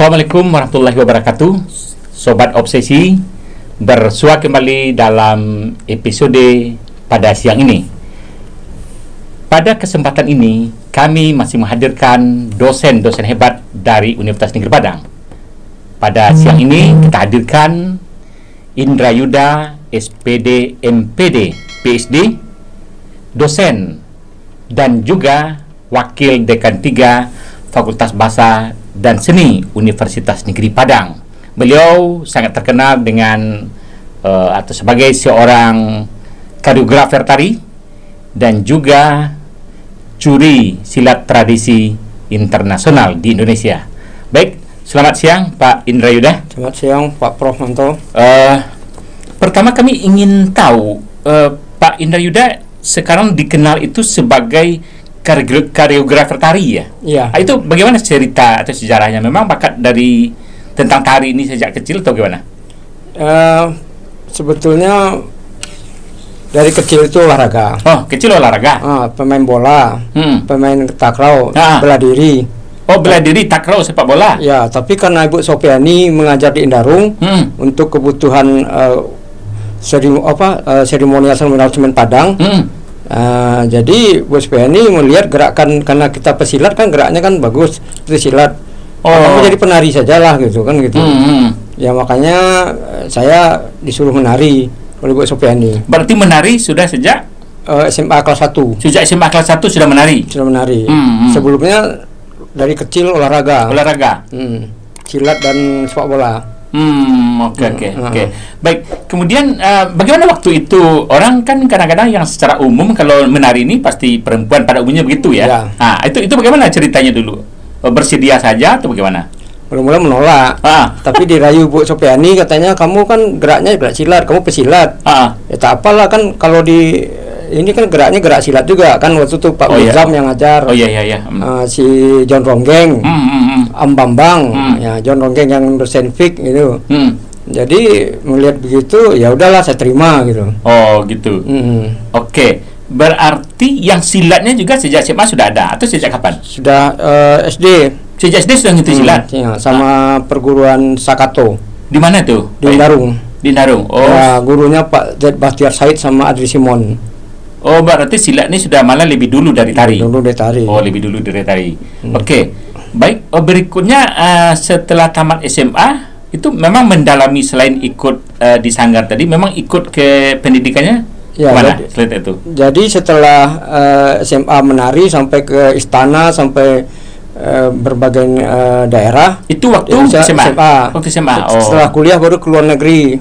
Assalamualaikum warahmatullahi wabarakatuh. Sobat Obsesi, bersua kembali dalam episode pada siang ini. Pada kesempatan ini, kami masih menghadirkan dosen-dosen hebat dari Universitas Negeri Padang. Pada siang ini kita hadirkan Indra Yuda, SPD, MPD, PhD, dosen dan juga Wakil Dekan 3 Fakultas Bahasa dan Seni Universitas Negeri Padang. Beliau sangat terkenal dengan atau sebagai seorang koreografer tari dan juga juri silat tradisi internasional di Indonesia. Baik, selamat siang Pak Indra Yuda. Selamat siang Pak Prof Manto. Pertama kami ingin tahu, Pak Indra Yuda sekarang dikenal itu sebagai koreografer tari ya? Iya. Itu bagaimana cerita atau sejarahnya? Memang bakat dari tentang tari ini sejak kecil atau gimana? Sebetulnya dari kecil itu olahraga. Oh, kecil olahraga? Pemain bola, pemain takraw, bela diri. Oh, bela diri, takraw, sepak bola? Ya, tapi karena Ibu Sopiani mengajar di Indarung untuk kebutuhan seremonial manajemen Padang. Jadi Bu Sopiani melihat gerakan, karena kita pesilat kan geraknya kan bagus, itu silat. Kamu jadi penari sajalah gitu kan gitu. Ya makanya saya disuruh menari oleh Bu Sopiani. Berarti menari sudah sejak SMA kelas 1. Sejak SMA kelas 1 sudah menari? Sudah menari. Sebelumnya dari kecil olahraga. Olahraga. Silat dan sepak bola. Oke. Baik, kemudian bagaimana waktu itu? Orang kan kadang-kadang yang secara umum kalau menari ini pasti perempuan pada umumnya begitu ya. Nah, itu bagaimana ceritanya dulu? Bersedia saja atau bagaimana? Mula-mula menolak. Tapi dirayu Bu Sopiani, katanya kamu kan geraknya gerak silat, kamu pesilat. Ya tak apalah, kan kalau di ini kan geraknya gerak silat juga kan, waktu itu Pak Nizam yang ngajar. Si John Ronggeng, Am Bambang, ya John Ronggeng yang dosen fik gitu. Jadi melihat begitu, ya udahlah saya terima gitu. Oh gitu. Oke. Berarti yang silatnya juga sejak SMA sudah ada atau sejak kapan? Sudah SD. Sejak SD sudah ngerti silat? Ya, sama perguruan Sakato. Di mana tuh? Di Indarung. Di Indarung. Oh. Ya, gurunya Pak Zed Bastiar Said sama Adri Simon. Oh, berarti silat ini sudah malah lebih dulu dari tari. Dulu dari tari. Oh, lebih dulu dari tari. Oke. Baik, berikutnya setelah tamat SMA itu memang mendalami selain ikut di sanggar tadi, memang ikut ke pendidikannya mana selain itu? Jadi setelah SMA menari sampai ke istana, sampai berbagai daerah. Itu waktu SMA? Waktu SMA. Setelah kuliah baru ke luar negeri.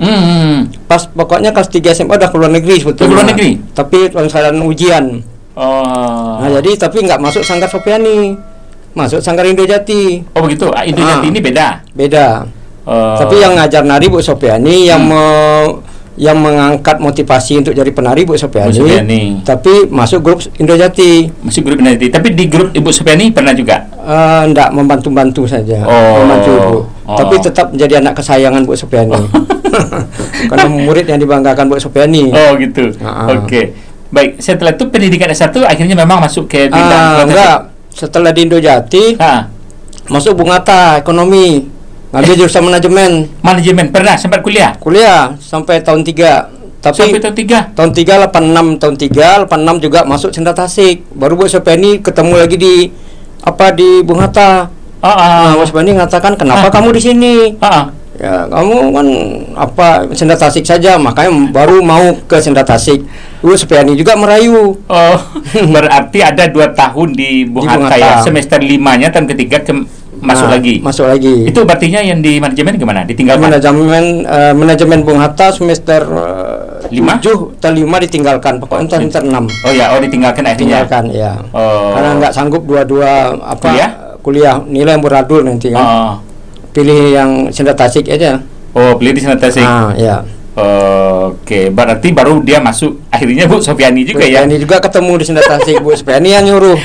Pas pokoknya kelas 3 SMA udah ke luar negeri sebetulnya. Ke luar negeri? Tapi langsaran ujian. Nah, jadi tapi nggak masuk Sanggar Sopiani. Masuk Sanggar Indojati. Oh begitu. Indojati ini beda? Beda. Tapi yang ngajar nari Bu Sopiani, yang mengangkat motivasi untuk jadi penari Bu Sopiani. Tapi masuk grup Indojati. Masuk grup Indojati. Tapi di grup Ibu Sopiani pernah juga? Enggak, membantu-bantu saja. Membantu Ibu. Tapi tetap menjadi anak kesayangan Bu Sopiani. Karena murid yang dibanggakan Bu Sopiani. Oh gitu. Oke. Baik, setelah itu pendidikan S1 akhirnya memang masuk ke bidang enggak. Setelah di Indojati masuk Bungata Ekonomi. Ngambil jurusan manajemen. Manajemen, pernah sempat kuliah? Kuliah sampai tahun 3. Tapi sampai tahun 3? Tahun 3, 86, tahun 3, 86 juga masuk Senda Tasik. Baru Bu Sopiani ketemu lagi di Bung Hatta. Bu Sopiani mengatakan, "Kenapa kamu di sini?" Ya, kamu kan Senda Tasik saja, makanya baru mau ke Senda Tasik. Bu Sopiani juga merayu. Berarti ada 2 tahun di Bung Hatta ya. Semester 5-nya tahun ketiga masuk lagi. Itu artinya yang di manajemen gimana? Ditinggalkan? Manajemen Bung Hatta semester 5 ditinggalkan. Pokoknya semester 6. Ditinggalkan akhirnya. Ditinggalkan, ya. Karena nggak sanggup dua-dua kuliah nilai yang beradul nanti kan. Pilih yang Senda Tasik aja. Pilih di Senda Tasik. Ya. Oke, berarti baru dia masuk akhirnya Bu Sopiani juga ya. Sopiani juga ketemu di Senda Tasik. Bu Sopiani yang nyuruh.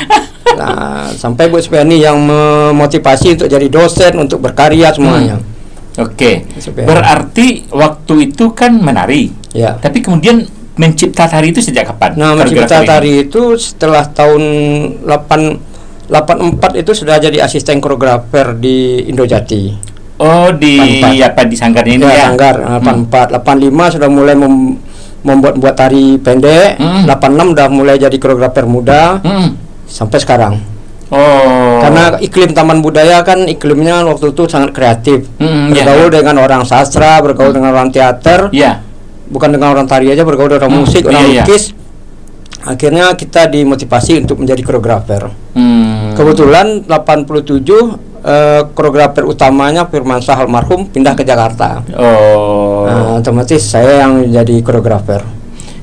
Nah, sampai Bu Sopiani yang memotivasi untuk jadi dosen, untuk berkarya semuanya. Oke. Berarti waktu itu kan menari. Ya. Tapi kemudian mencipta tari itu sejak kapan? Nah, mencipta tari itu setelah tahun 84 itu sudah jadi asisten koreografer di Indojati. Oh, di 84. Apa di Sanggarnya ini ya? Sanggar 84. 85 sudah mulai membuat tari pendek. 86 udah mulai jadi koreografer muda. Sampai sekarang. Oh. Karena iklim Taman Budaya kan iklimnya waktu itu sangat kreatif. Bergaul dengan orang sastra, bergaul dengan orang teater. Bukan dengan orang tari aja, bergaul dengan orang musik, orang lukis. Akhirnya kita dimotivasi untuk menjadi koreografer. Kebetulan 87 koreografer utamanya Firmansyah almarhum pindah ke Jakarta. Nah, otomatis saya yang jadi koreografer.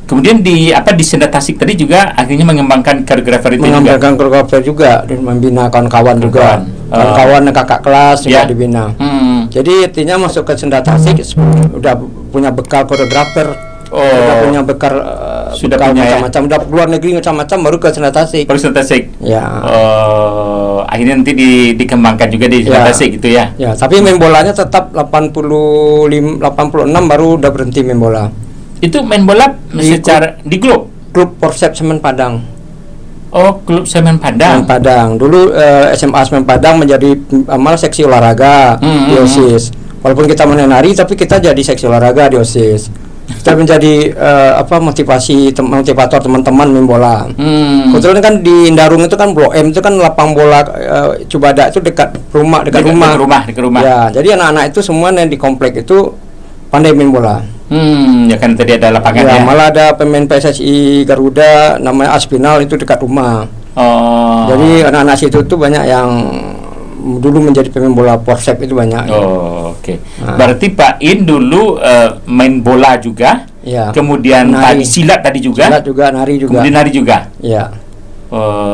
Kemudian di Senda Tasik tadi juga akhirnya mengembangkan koreografer itu mengembangkan koreografer juga dan membina kawan-kawan juga. Kawan-kawan kakak kelas juga dibina. Jadi artinya masuk ke Senda Tasik udah punya bekal koreografer. Udah punya bekal sudah bekal punya macam-macam, udah luar negeri macam-macam, baru ke Senda Tasik. Baru Senda Tasik. Ya. Akhirnya nanti dikembangkan juga di Senda Tasik gitu ya. Ya, tapi main bolanya tetap 86 baru udah berhenti main bola. Itu main bola secara di klub Persib Semen Padang. Oh, klub Semen Padang. Semen Padang. Dulu SMA Semen Padang menjadi malah seksi olahraga di OSIS. Walaupun kita menari tapi kita jadi seksi olahraga di OSIS. Kita menjadi motivator teman-teman main bola. Kebetulan kan di Indarung itu kan Blok M itu kan lapang bola Cubada itu dekat rumah. Ya, jadi anak-anak itu semua yang di komplek itu pandai main bola. Ya kan tadi ada lapangan ya. Malah ada pemain PSSI Garuda namanya Aspinal itu dekat rumah. Jadi anak-anak situ tuh banyak yang dulu menjadi pemain bola Persib itu banyak. Oke. Berarti Pak In dulu main bola juga. Ya. Kemudian tadi silat tadi juga. Silat juga, nari juga. Kemudian nari juga. Ya.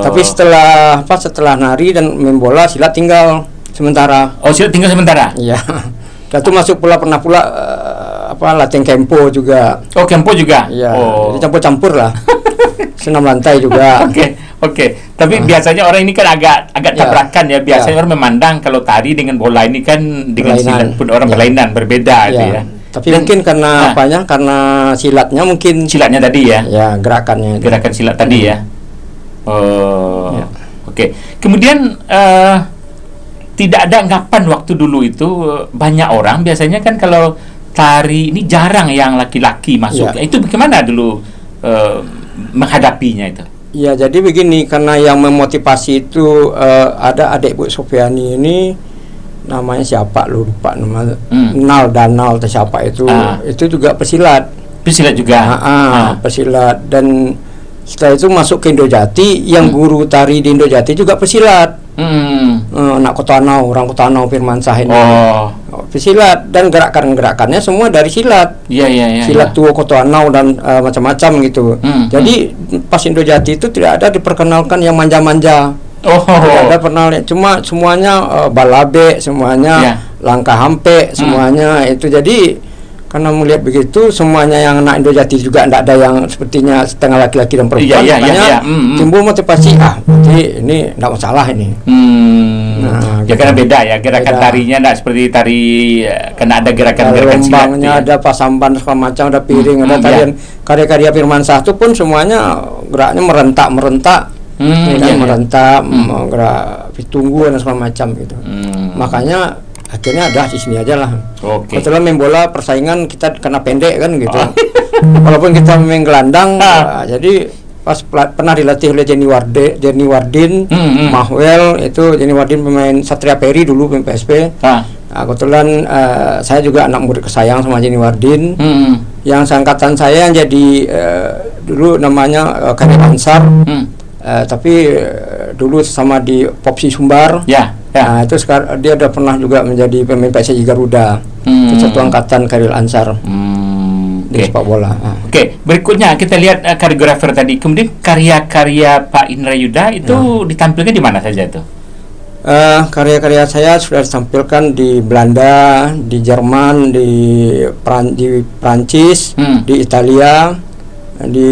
Tapi setelah nari dan main bola, silat tinggal sementara. Oh, silat tinggal sementara. Iya. Itu masuk pernah pula latihan kempo juga. Oh, kempo juga. Iya. Jadi campur-campur lah. Senam lantai juga. Oke. Tapi biasanya orang ini kan agak tabrakan ya. Biasanya orang memandang kalau tari dengan bola ini kan dengan silat pun orang berlainan, berbeda gitu ya. Tapi mungkin karena karena silatnya tadi ya. Ya, gerakannya. Gerakan silat tadi ya. Oke. Kemudian tidak ada anggapan waktu dulu itu banyak orang biasanya kan kalau tari ini jarang yang laki-laki masuk. Itu bagaimana dulu menghadapinya itu? Ya, jadi begini, karena yang memotivasi itu ada adik Bu Sofiani ini namanya siapa lupa nama Danal atau siapa itu juga pesilat juga pesilat, dan setelah itu masuk ke Indojati yang guru tari di Indojati juga pesilat. Anak Kotanau, orang Kotanau Firmansyah ini pesilat, dan gerakannya semua dari silat. Silat Tuo Kotanau dan macam-macam gitu. Jadi pas Indojati itu tidak ada diperkenalkan yang manja-manja. Tidak ada pernah, cuma semuanya balabe, semuanya langkah hampe, semuanya itu. Jadi karena melihat begitu, semuanya yang anak Indojati juga tidak ada yang sepertinya setengah laki-laki dan perempuan. Makanya timbul motivasi, jadi ini tidak masalah ini. Karena beda ya, gerakan tarinya tidak seperti tari, karena ada gerakan-gerakan silat. Lombangnya ada pasamban segala macam, ada piring, ada tarian karya-karya Firmansyah itu pun semuanya geraknya merentak, merentak, gerak pitunggu dan segala macam gitu. Makanya akhirnya ada di sini aja lah. Kebetulan main bola persaingan kita karena pendek kan gitu. Walaupun kita main gelandang, jadi pas pernah dilatih oleh Jenny Wardin, Mahwel itu. Jenny Wardin pemain Satria Peri dulu pemain PSP. Kebetulan saya juga anak murid kesayang sama Jenny Wardin. Yang seangkatan saya yang jadi dulu namanya Karil Ansar. Tapi dulu sama di Popsi Sumbar. Nah, itu sekarang dia udah pernah juga menjadi pemain PSSI Garuda. Satu angkatan Karil Ansar. Di sepak bola. Berikutnya kita lihat koreografer tadi. Kemudian karya-karya Pak Indra Yuda itu ditampilkan di mana saja itu? Karya-karya saya sudah ditampilkan di Belanda, di Jerman, di Prancis, di Italia, di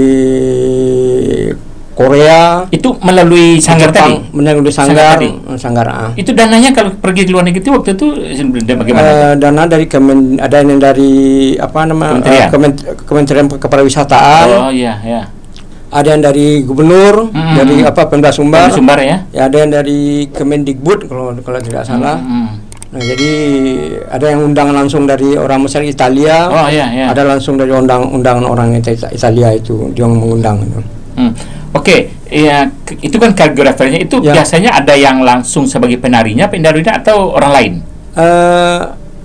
Korea. Itu melalui sanggar tadi? Melalui sanggar. Itu dananya kalau pergi ke luar negeri itu waktu itu bagaimana? Dana dari ada yang dari Kementerian Kepariwisataan. ada yang dari gubernur, dari Pemda Sumbar, ya. Ya, ada yang dari Kemendikbud kalau tidak salah. Nah, jadi ada yang undangan langsung dari orang masyarakat Italia. Oh iya, iya. Ada langsung dari undangan orang Italia itu, dia yang mengundang itu. Oke, ya itu kan koreografernya itu biasanya ada yang langsung sebagai penarinya, atau orang lain?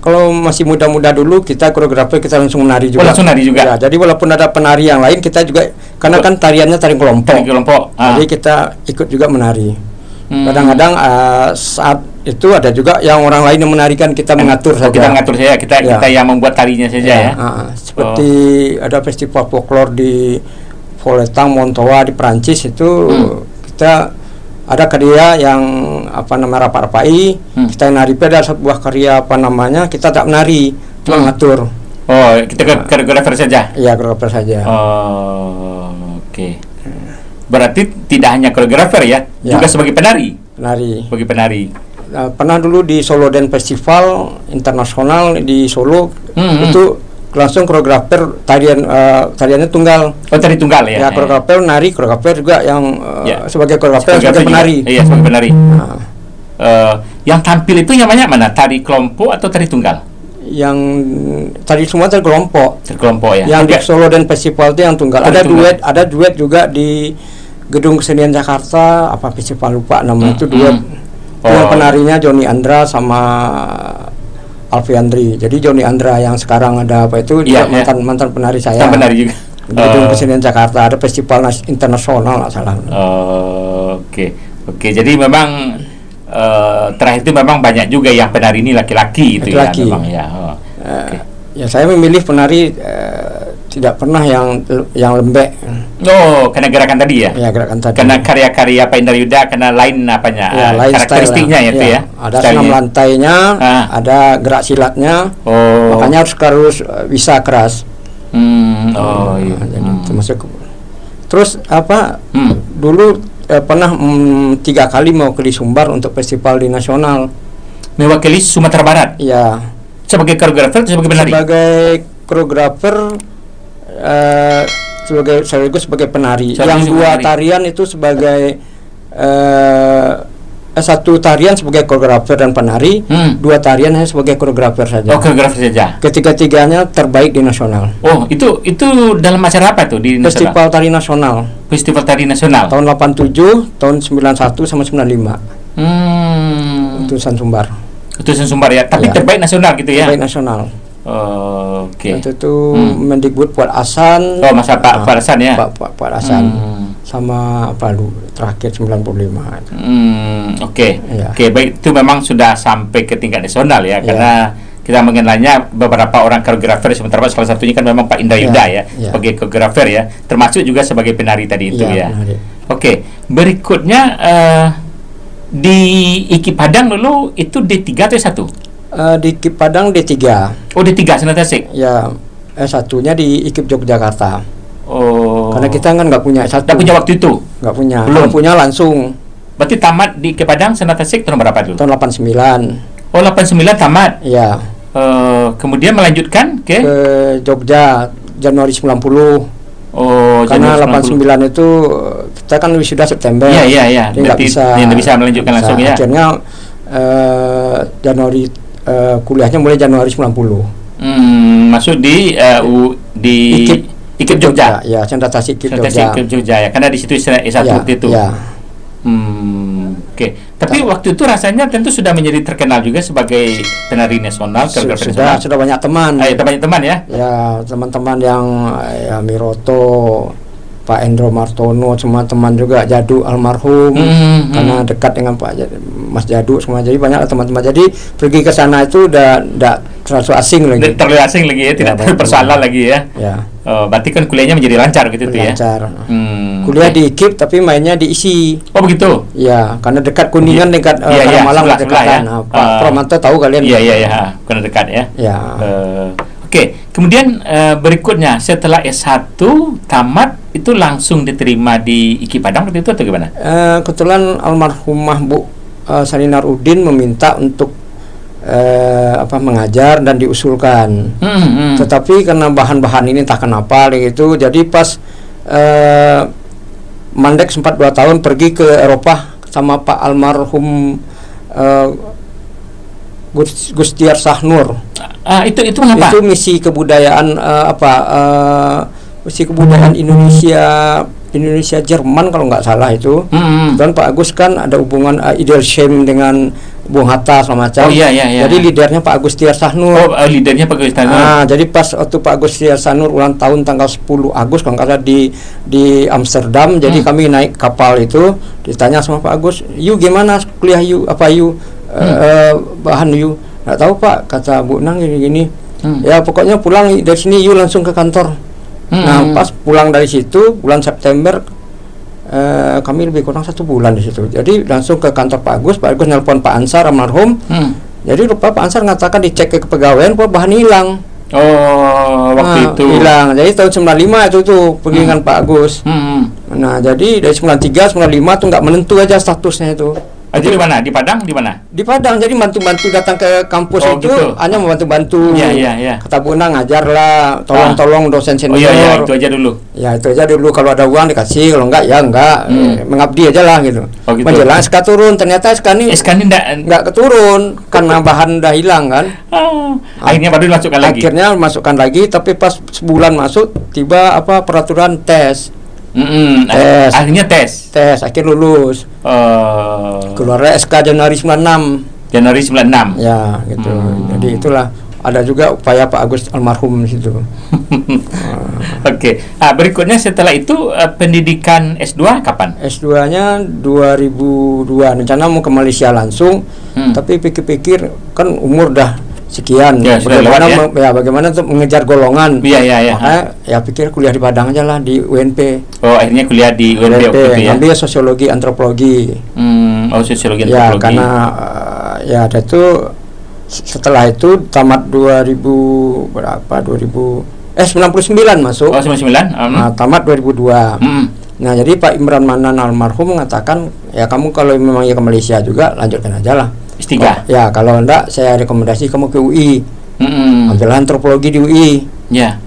Kalau masih muda-muda dulu kita koreografer kita langsung menari juga. Langsung nari juga. Ya, jadi walaupun ada penari yang lain kita juga karena kan tariannya tari kelompok. Jadi kita ikut juga menari. Kadang-kadang saat itu ada juga yang orang lain yang menarikan, kita mengatur saja. Kita mengatur saja, kita yang membuat tarinya saja ya. Seperti ada festival folklore di Foletang, Montoa di Perancis itu kita ada karya yang rapai, kita nari pada sebuah karya kita tak menari, cuma ngatur. Oh, kita koreografer saja. Iya, koreografer saja. Oh, oke. Berarti tidak hanya koreografer ya, juga sebagai penari. Sebagai penari. Pernah dulu di Solo Dance Festival Internasional di Solo, itu langsung koreografer tariannya tunggal. Oh, tari tunggal ya. Ya, koreografer nari, koreografer juga yang sebagai koreografer, sebagai penari. Iya, sebagai penari. Yang tampil itu namanya mana? Tari kelompok atau tari tunggal? Yang tadi semua tari kelompok. Tari kelompok ya. Yang di Solo Dance Festival itu yang tunggal. Ada duet juga di Gedung Kesenian Jakarta, festival lupa namanya itu duet. Yang penarinya Joni Andra sama Alfiandri. Jadi Joni Andra yang sekarang ada dia mantan penari saya. Penari juga. Di Gedung Kesenian Jakarta ada festival internasional nggak salah. Oke. Jadi memang terakhir itu memang banyak juga yang penari ini laki-laki itu ya memang ya. Ya saya memilih penari tidak pernah yang lembek. Oh, karena gerakan tadi ya? Ya, gerakan tadi. Karena karya-karya Pak Indra Yuda, karena lain lain karakteristiknya style, itu ya. Ada senam lantainya, ada gerak silatnya. Makanya harus bisa keras. Iya. Jadi termasuk. Terus dulu pernah 3 kali mau ke Sumbar untuk festival di nasional. Mewakili Sumatera Barat? Iya. Sebagai koreografer atau sebagai penari? Sebagai koreografer, sebagai penari. Yang dua tarian itu sebagai satu tarian sebagai koreografer dan penari, 2 tarian hanya sebagai koreografer saja. Oh, koreografer saja. Ketiga-tiganya terbaik di nasional. Oh, itu dalam acara apa tuh di nasional? Festival Tari Nasional. Festival Tari Nasional. Tahun 87, tahun 91 sama 95. Utusan Sumbar. Utusan Sumbar ya. Tapi terbaik nasional gitu ya. Terbaik nasional. Oke. Waktu itu Mendikbud Fuad Hasan. Oh, masa Pak Hasan ya. Pak Hasan. Sama terakhir 95. Oke, baik, itu memang sudah sampai ke tingkat nasional ya, karena kita mengenalnya beberapa orang koreografer sementara salah satunya kan memang Pak Indra Yuda ya, sebagai koreografer ya, termasuk juga sebagai penari tadi itu ya. Oke, berikutnya di IKI Padang dulu itu D3 atau S1? Di IKI Padang D3. Oh, D3 Senat Tasik. Ya, S1-nya di IKIP Yogyakarta. Oh. Karena kita kan nggak punya S1. Nggak punya waktu itu? Nggak punya. Belum punya langsung. Berarti tamat di IKI Padang Senat Tasik tahun berapa dulu? Tahun 89. Oh, 89 tamat? Iya. Kemudian melanjutkan ke Jogja Januari 90. Oh, karena 89 itu kita kan wisuda September. Iya. Nggak bisa melanjutkan langsung ya. Akhirnya Januari kuliahnya mulai Januari 90. Masuk di IKIP Jogja. Ya, Senat Tasik IKIP Jogja ya. Karena di situ S1 waktu itu. Ya. Oke. Tapi waktu itu rasanya tentu sudah menjadi terkenal juga sebagai penari nasional, sudah banyak teman. Banyak teman ya. Ya, teman-teman yang Miroto, Pak Endro Martono, semua teman juga, Jadu almarhum, karena dekat dengan Mas Jadu semua. Jadi banyak teman-teman. Jadi pergi ke sana itu udah terlalu asing lagi. Terlalu asing lagi ya, tidak persoalan lagi ya. Ya. Berarti kan kuliahnya menjadi lancar gitu tuh ya. Lancar. Kuliah di IKIP tapi mainnya di ISI. Oh begitu. Ya, karena dekat Kuningan, dekat Malang dekatan. Pak Promanto tahu kalian? Iya, karena dekat ya. Ya. Oke, kemudian berikutnya setelah S1 tamat itu langsung diterima di IKI Padang waktu itu atau gimana? Kebetulan almarhumah Bu Salinar Udin meminta untuk mengajar dan diusulkan. Tetapi karena bahan-bahan ini entah kenapa gitu, jadi pas mandek sempat 2 tahun pergi ke Eropa sama Pak almarhum Gustiar Sahnur. Itu mengapa? Itu misi kebudayaan misi kebudayaan Indonesia Jerman kalau nggak salah itu. Dan Pak Agus kan ada hubungan Idelsheim dengan Bung Hatta semacam. Iya. Jadi lidernya Pak Gustiar Sahnur. Lidernya Pak Gustiar Sahnur. Jadi pas waktu Pak Gustiar Sahnur ulang tahun tanggal 10 Agustus kalau nggak salah di Amsterdam. Jadi kami naik kapal itu, ditanya sama Pak Agus, "You gimana kuliah you? Apa you bahan you?" "Nggak tahu Pak," kata Bu Nang gini. "Ya pokoknya pulang dari sini you langsung ke kantor." Nah pas pulang dari situ bulan September, kami lebih kurang 1 bulan di situ. Jadi langsung ke kantor Pak Agus nelpon Pak Ansar almarhum. Jadi lupa Pak Ansar mengatakan dicek ke kepegawaian, Bahan hilang. Waktu itu hilang. Jadi tahun 95 itu tuh pergi dengan Pak Agus. Nah jadi dari 93, 95 tuh nggak menentu aja statusnya itu. Itu di mana? Di Padang? Di mana? Di Padang. Jadi bantu-bantu datang ke kampus itu gitu. hanya membantu-bantu. Iya. Kata Bu Nang, ngajar lah, tolong dosen senior. Iya, itu aja dulu. Ya itu aja dulu, kalau ada uang dikasih, kalau enggak ya enggak. Mengabdi aja lah gitu. Gitu. Menjelang SK turun, ternyata SK ini enggak keturun karena bahan udah hilang kan. Akhirnya baru dimasukkan lagi. Akhirnya masukkan lagi, tapi pas sebulan masuk tiba peraturan tes. Akhirnya tes akhir lulus. Keluar SK Januari 96. Ya gitu. Jadi itulah ada juga upaya Pak Agus almarhum di situ. Oke. Berikutnya setelah itu pendidikan S2 kapan? S2-nya 2002. Rencana mau ke Malaysia langsung, tapi pikir-pikir kan umur dah sekian, bagaimana untuk mengejar golongan. Iya. Ya pikir kuliah di Padang aja lah, di UNP. Akhirnya kuliah di UNP waktu itu ya. Ambil sosiologi antropologi. Sosiologi ya, antropologi. Karena ada itu setelah itu tamat 99 masuk. 99. Nah, tamat 2002. Nah, jadi Pak Imran Manan almarhum mengatakan, ya kamu kalau memang ya ke Malaysia juga lanjutkan aja lah. S3. Ya, kalau enggak saya rekomendasi kamu ke UI. Ambil antropologi di UI. Ya.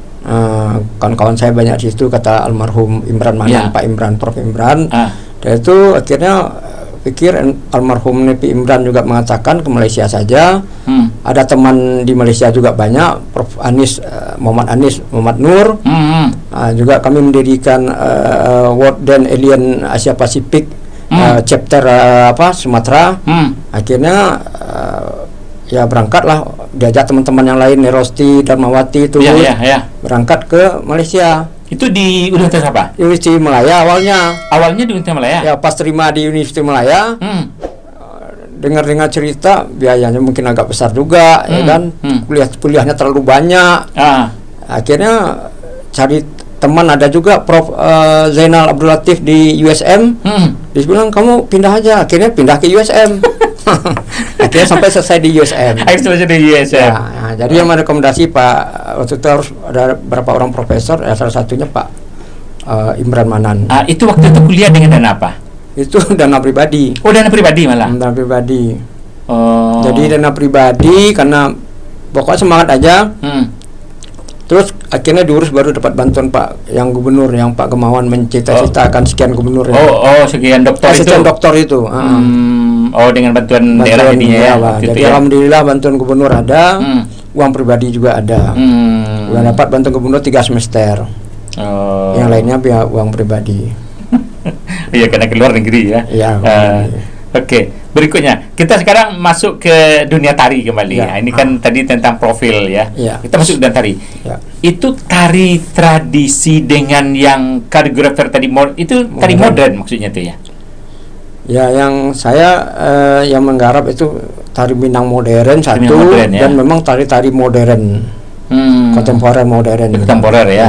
Kawan-kawan saya banyak di situ, kata almarhum Imran Manan, Pak Imran, Prof Imran. Dan itu akhirnya pikir almarhum Nepi Imran juga mengatakan ke Malaysia saja. Ada teman di Malaysia juga banyak, Prof Anis, Muhammad Nur. Juga kami mendirikan World dan Alien Asia Pasifik chapter Sumatera. Akhirnya ya berangkatlah, diajak teman-teman yang lain, Nerosti, Darmawati itu berangkat ke Malaysia. Itu di Universitas apa? Universitas Malaya awalnya. Awalnya di Universitas Malaya? Ya, pas terima di Universitas Malaya, dengar-dengar cerita biayanya mungkin agak besar juga, ya kan? Kuliahnya terlalu banyak. Akhirnya cari teman, ada juga Prof Zainal Abdul Latif di USM. Dia bilang kamu pindah aja. Akhirnya pindah ke USM. Akhirnya sampai selesai di USM. Ya, jadi yang merekomendasi Pak waktu itu harus ada berapa orang profesor, salah satunya Pak Imran Manan. Itu waktu itu kuliah dengan dana apa? Itu dana pribadi. Dana pribadi malah. Dana pribadi. Jadi dana pribadi karena pokoknya semangat aja. Terus akhirnya diurus, baru dapat bantuan Pak yang gubernur, yang Pak Gemawan mencita-citakan sekian gubernur. Sekian doktor itu. Sekian doktor itu. Dengan bantuan daerah ininya ya. Jadi alhamdulillah bantuan gubernur ada, uang pribadi juga ada. Udah dapat bantuan gubernur 3 semester. Yang lainnya biar uang pribadi. Iya, karena keluar negeri ya. Iya. Oke, berikutnya kita sekarang masuk ke dunia tari kembali. Ini kan tadi tentang profil ya. Kita masuk ke dunia tari. Itu tari tradisi dengan yang koreografer tadi itu tari modern maksudnya tuh ya. Ya, yang saya yang menggarap itu tari Minang modern satu, modern, dan memang tari-tari modern, kontemporer modern. Kontemporer ya.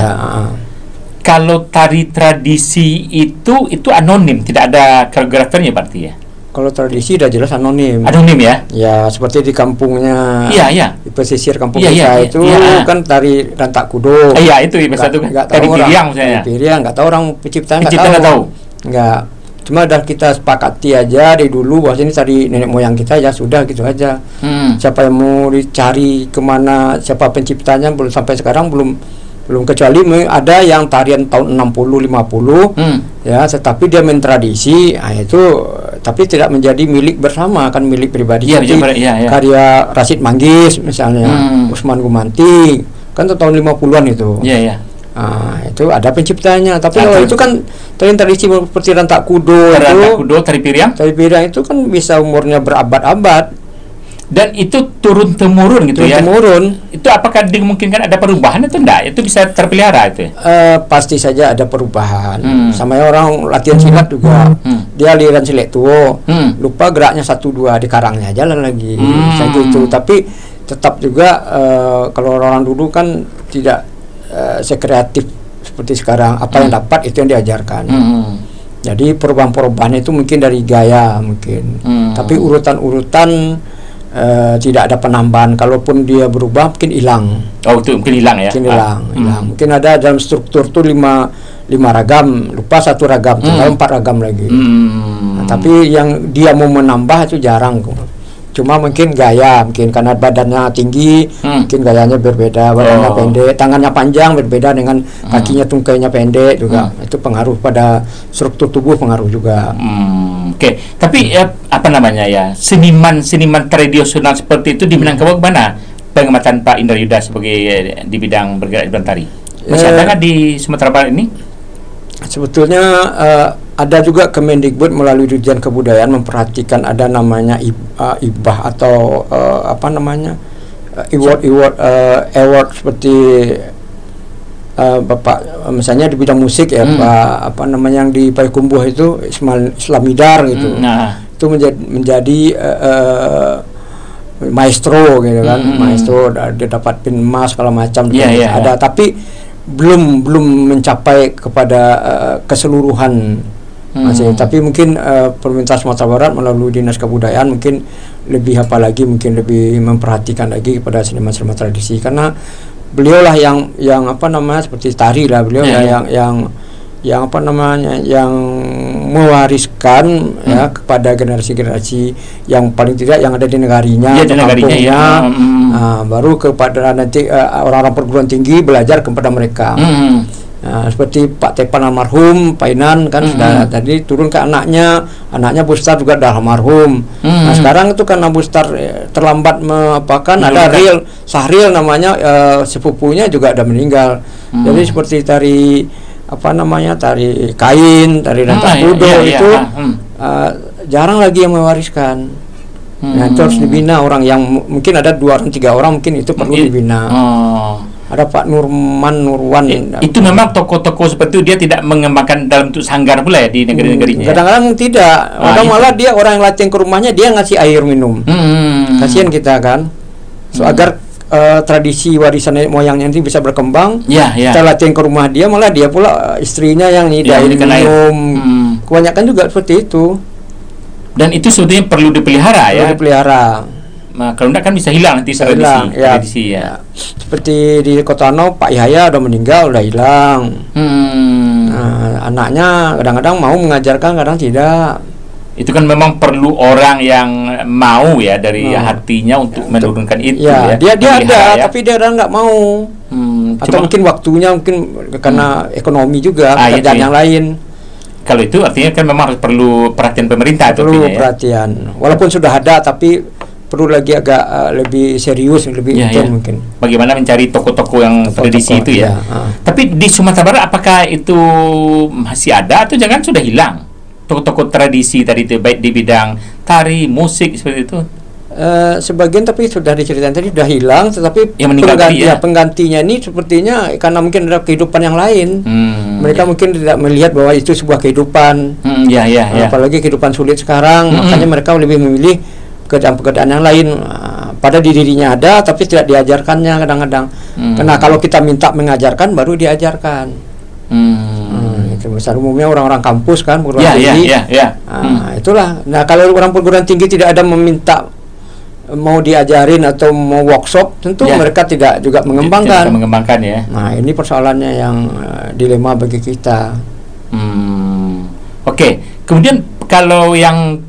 Kalau tari tradisi itu anonim, tidak ada koreografernya berarti ya. Kalau tradisi udah jelas anonim. Anonim ya? Ya, seperti di kampungnya. Iya. Di pesisir kampung kita itu kan tari rantak kudo. Iya, itu biasa tuh. Tari piriang misalnya. Tari piriang, nggak tahu orang penciptaan nggak tahu. Nggak. Cuma udah kita sepakati aja dari dulu bahwa ini tari nenek moyang kita, ya sudah gitu aja. Siapa yang mau dicari kemana, siapa penciptanya, belum sampai sekarang belum Belum, kecuali ada yang tarian tahun 60 50 ya, tetapi dia main tradisi, itu tapi tidak menjadi milik bersama, kan milik pribadi. Karya Rashid Manggis misalnya, Usman Gumanti kan tahun 50-an itu. Itu ada penciptanya, tapi kalau itu kan tarian tradisi seperti Rantak Kudo, Tari Piriang itu kan bisa umurnya berabad-abad. Dan itu turun temurun gitu ya. Itu apakah dimungkinkan ada perubahan atau enggak? Itu bisa terpelihara itu? Pasti saja ada perubahan. Sama orang latihan silat juga. Dia aliran silat tuh. Lupa geraknya 1-2 di karangnya jalan lagi. Kayak gitu. Tapi tetap juga kalau orang dulu kan tidak sekreatif seperti sekarang. Apa yang dapat itu yang diajarkan. Jadi perubahan-perubahan itu mungkin dari gaya mungkin. Tapi urutan-urutan tidak ada penambahan. Kalaupun dia berubah mungkin hilang. Itu mungkin hilang ya. Hilang. Mungkin ada dalam struktur tuh 5 ragam, lupa 1 ragam, tinggal 4 ragam lagi. Tapi yang dia mau menambah itu jarang. Cuma mungkin gaya, mungkin karena badannya tinggi, mungkin gayanya berbeda, badannya pendek, tangannya panjang berbeda dengan kakinya, tungkainya pendek juga. Itu pengaruh pada struktur tubuh, pengaruh juga. Tapi apa namanya ya, seniman tradisional seperti itu di Minangkabau mana pengamatan Pak Indra Yuda sebagai di bidang bergerak di bidang tari? Masih ada nggak di Sumatera Barat ini? Sebetulnya ada juga Kemendikbud melalui Dirjen Kebudayaan memperhatikan ada namanya ibah atau award seperti Bapak misalnya di bidang musik ya, Pak yang di Payakumbuh itu Islamidar gitu. Itu menjadi maestro gitu kan. Maestro, dia dapat pin emas segala macam. Ada. Tapi belum mencapai kepada keseluruhan masih. Tapi mungkin pemerintah Sumatera Barat melalui Dinas Kebudayaan mungkin lebih lebih memperhatikan lagi kepada seniman-seniman tradisi, karena beliaulah yang seperti tari lah, beliau yang mewariskan ya kepada generasi-generasi yang paling tidak yang ada di negarinya, baru kepada nanti orang-orang perguruan tinggi belajar kepada mereka. Seperti Pak Tepan almarhum, Pak Inan kan sudah tadi turun ke anaknya Bustar juga dah almarhum. Nah sekarang itu karena Bustar terlambat ada Sahril namanya, sepupunya juga ada meninggal. Jadi seperti tari tari kain, tari Rantak Kudo itu jarang lagi yang mewariskan. Nah itu harus dibina orang yang mungkin ada 2 orang 3 orang mungkin itu perlu dibina. Ada Pak Nurwan. Itu memang tokoh-tokoh seperti itu dia tidak mengembangkan dalam bentuk sanggar pula ya di negeri-negerinya. Kadang-kadang tidak. Malah dia orang yang latihan ke rumahnya dia ngasih air minum. Kasihan kita kan. Agar tradisi warisan moyangnya ini bisa berkembang. Kita latihan ke rumah dia, malah dia pula istrinya yang nyidain minum. Kebanyakan juga seperti itu. Dan itu sebetulnya perlu dipelihara ya. Dipelihara. Nah, kalau enggak kan bisa hilang nanti tradisi ya. Seperti di Kotano Pak Yahya udah meninggal, udah hilang. Nah, anaknya kadang-kadang mau mengajarkan, kadang tidak. Itu kan memang perlu orang yang mau ya dari hatinya untuk menurunkan itu ya. Dia ada, tapi dia nggak mau. Atau mungkin waktunya, mungkin karena ekonomi juga, pekerjaan yang lain. Kalau itu artinya kan memang harus perlu perhatian pemerintah. Perlu perhatian. Walaupun sudah ada, tapi perlu lagi agak lebih serius, lebih mungkin. Bagaimana mencari toko-toko yang tradisi itu ya. Tapi di Sumatera Barat apakah itu masih ada atau jangan sudah hilang toko-toko tradisi tadi itu, baik di bidang tari, musik seperti itu? Sebagian tapi sudah diceritain tadi sudah hilang, tetapi penggantinya ini sepertinya karena mungkin ada kehidupan yang lain. Mereka mungkin tidak melihat bahwa itu sebuah kehidupan. Apalagi kehidupan sulit sekarang, makanya mereka lebih memilih pekerjaan-pekerjaan yang lain. Pada dirinya ada tapi tidak diajarkannya kadang-kadang. Karena kalau kita minta mengajarkan baru diajarkan. Itu besar umumnya orang-orang kampus kan, perguruan tinggi. Itulah. Nah, kalau orang perguruan tinggi tidak ada meminta mau diajarin atau mau workshop, tentu mereka tidak juga mengembangkan. Nah, ini persoalannya yang dilema bagi kita. Kemudian kalau yang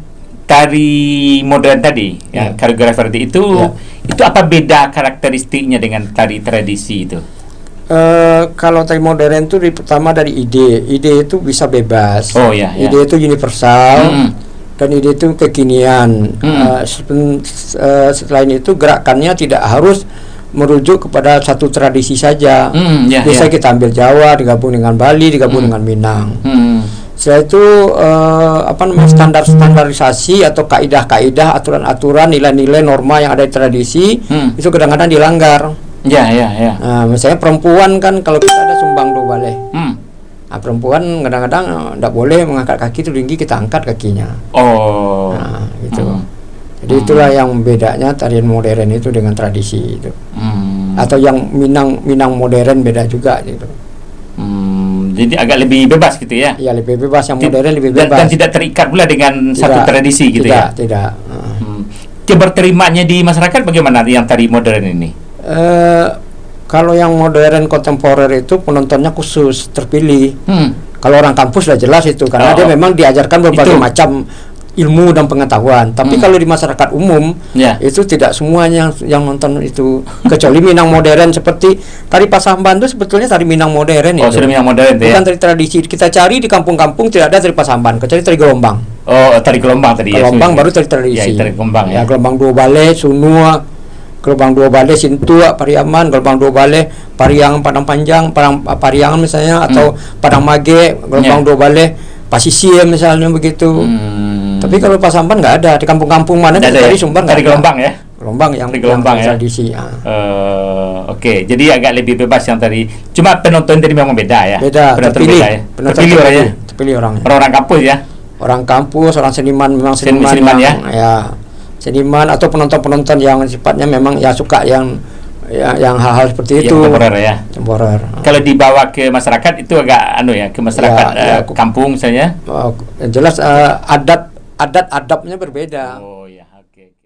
tari modern tadi, koreografer itu apa beda karakteristiknya dengan tari tradisi itu? Kalau tari modern itu pertama dari ide itu bisa bebas. Ide itu universal. Dan ide itu kekinian. Selain itu gerakannya tidak harus merujuk kepada satu tradisi saja. Bisa kita ambil Jawa digabung dengan Bali, digabung dengan Minang. Setelah itu standarisasi atau kaidah-kaidah, aturan-aturan, nilai-nilai, norma yang ada di tradisi itu kadang-kadang dilanggar. Nah, misalnya perempuan kan kalau kita ada sumbang do baleh. Nah, perempuan kadang-kadang tidak boleh mengangkat kaki itu tinggi, kita angkat kakinya. Nah, gitu. Jadi itulah yang bedanya tarian modern itu dengan tradisi itu. Atau yang Minang modern beda juga gitu. Jadi agak lebih bebas gitu ya? Ya, lebih bebas, yang modern lebih bebas. Dan tidak terikat pula dengan satu tradisi gitu ya? Tidak. Keberterimanya di masyarakat bagaimana yang tari modern ini? Kalau yang modern kontemporer itu penontonnya khusus, terpilih. Kalau orang kampus sudah jelas itu, karena dia memang diajarkan berbagai macam ilmu dan pengetahuan. Tapi kalau di masyarakat umum itu tidak semuanya yang nonton itu, kecuali Minang modern seperti tari Pasamban itu sebetulnya tari Minang modern itu. Sudah Minang modern itu. Bukan tari tradisi. Kita cari di kampung-kampung tidak ada tari Pasamban, kecuali tari gelombang. Tari gelombang tadi. Gelombang baru tari tradisi. Tari gelombang ya. Gelombang dua balai, Sunua, gelombang dua balai Sintua, Pariaman, gelombang dua balai Pariangan Padang Panjang, Pariangan misalnya, atau Padang Mage, gelombang dua balai Pasisir misalnya begitu. Tapi kalau Pasamban nggak ada, di kampung-kampung mana dari Sumbar nggak ada. Gelombang ya? Gelombang yang tradisi. Oke, jadi agak lebih bebas yang tadi. Cuma penonton tadi memang beda ya? Beda, terpilih. Terpilih orangnya? Terpilih orangnya. Orang kampus ya? Orang kampus, orang seniman, memang seniman ya? Seniman atau penonton-penonton yang sifatnya memang ya suka yang hal-hal seperti itu. Temporer ya. Temporer. Kalau dibawa ke masyarakat itu agak ke masyarakat kampung misalnya. Jelas adat-adabnya berbeda. Oh ya, oke.